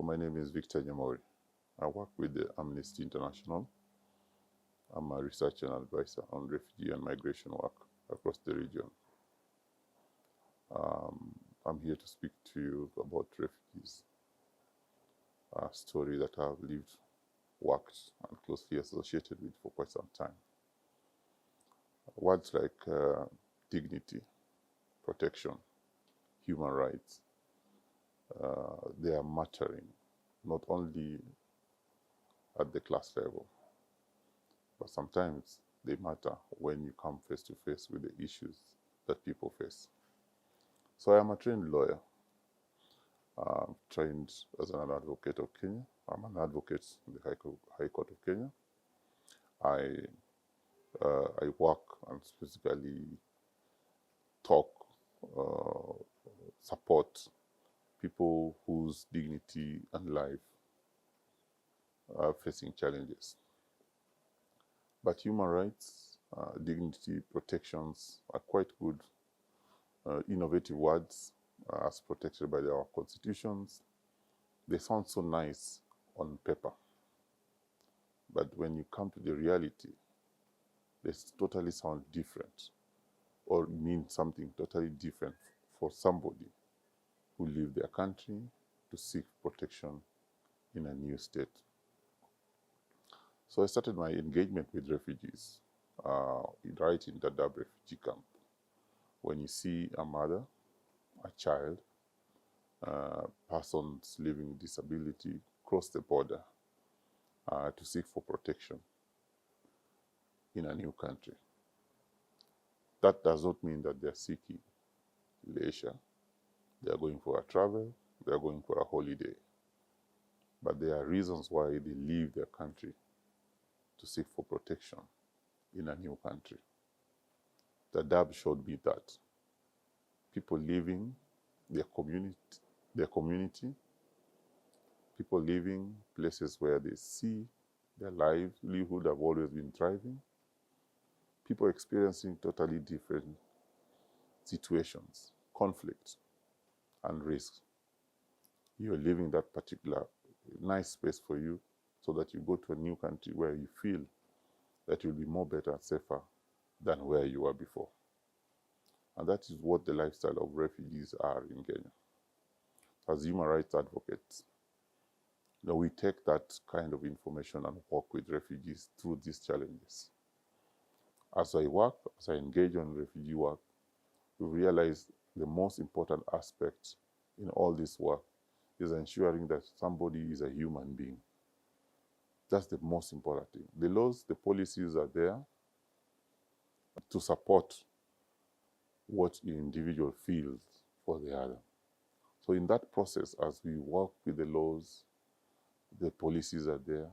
So my name is Victor Nyamori. I work with the Amnesty International. I'm a researcher and advisor on refugee and migration work across the region. I'm here to speak to you about refugees, a story that I've lived, worked, and closely associated with for quite some time. Words like dignity, protection, human rights, they are mattering, not only at the class level, but sometimes they matter when you come face to face with the issues that people face. So I am a trained lawyer. I'm trained as an advocate of Kenya. I'm an advocate in the High Court of Kenya. I work and specifically talk, support people whose dignity and life are facing challenges. But human rights, dignity, protections are quite good, innovative words as protected by our constitutions. They sound so nice on paper. But when you come to the reality, they totally sound different or mean something totally different for somebody who leave their country to seek protection in a new state. So I started my engagement with refugees right in Dadaab refugee camp. When you see a mother, a child, persons living with disability cross the border to seek for protection in a new country. That does not mean that they're seeking leisure. They are going for a travel, they are going for a holiday. But there are reasons why they leave their country to seek for protection in a new country. Dadaab showed me that people leaving their community, people leaving places where they see their livelihood have always been thriving, people experiencing totally different situations, conflicts, and risks. You're leaving that particular nice space for you so that you go to a new country where you feel that you'll be more better and safer than where you were before. And that is what the lifestyle of refugees are in Kenya. As human rights advocates, we take that kind of information and work with refugees through these challenges. As I work, as I engage on refugee work, we realize the most important aspect in all this work is ensuring that somebody is a human being. That's the most important thing. The laws, the policies are there to support what the individual feels for the other. So in that process, as we work with the laws, the policies are there.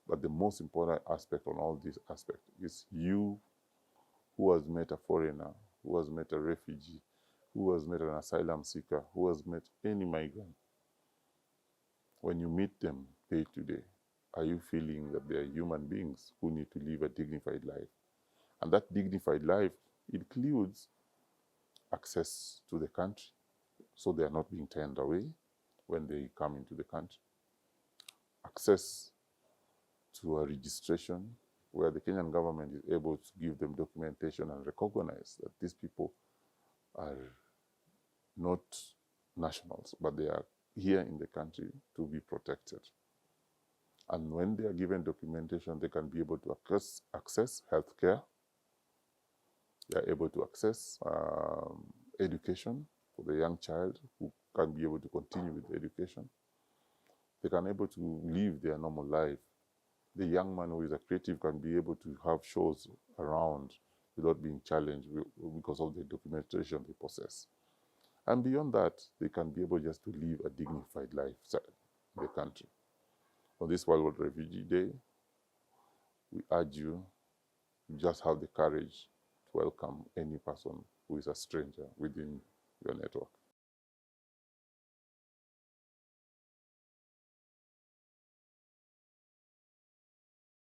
But the most important aspect on all these aspects is you who has met a foreigner, who has met a refugee, who has met an asylum seeker, who has met any migrant. When you meet them day to day, are you feeling that they are human beings who need to live a dignified life? And that dignified life includes access to the country, so they are not being turned away when they come into the country. Access to a registration where the Kenyan government is able to give them documentation and recognize that these people are not nationals, but they are here in the country to be protected. And when they are given documentation, they can be able to access healthcare. They are able to access education for the young child who can be able to continue with education. They can be able to live their normal life. The young man who is a creative can be able to have shows around without being challenged because of the documentation they possess. And beyond that, they can be able just to live a dignified life in the country. On this World Refugee Day, we urge you to just have the courage to welcome any person who is a stranger within your network.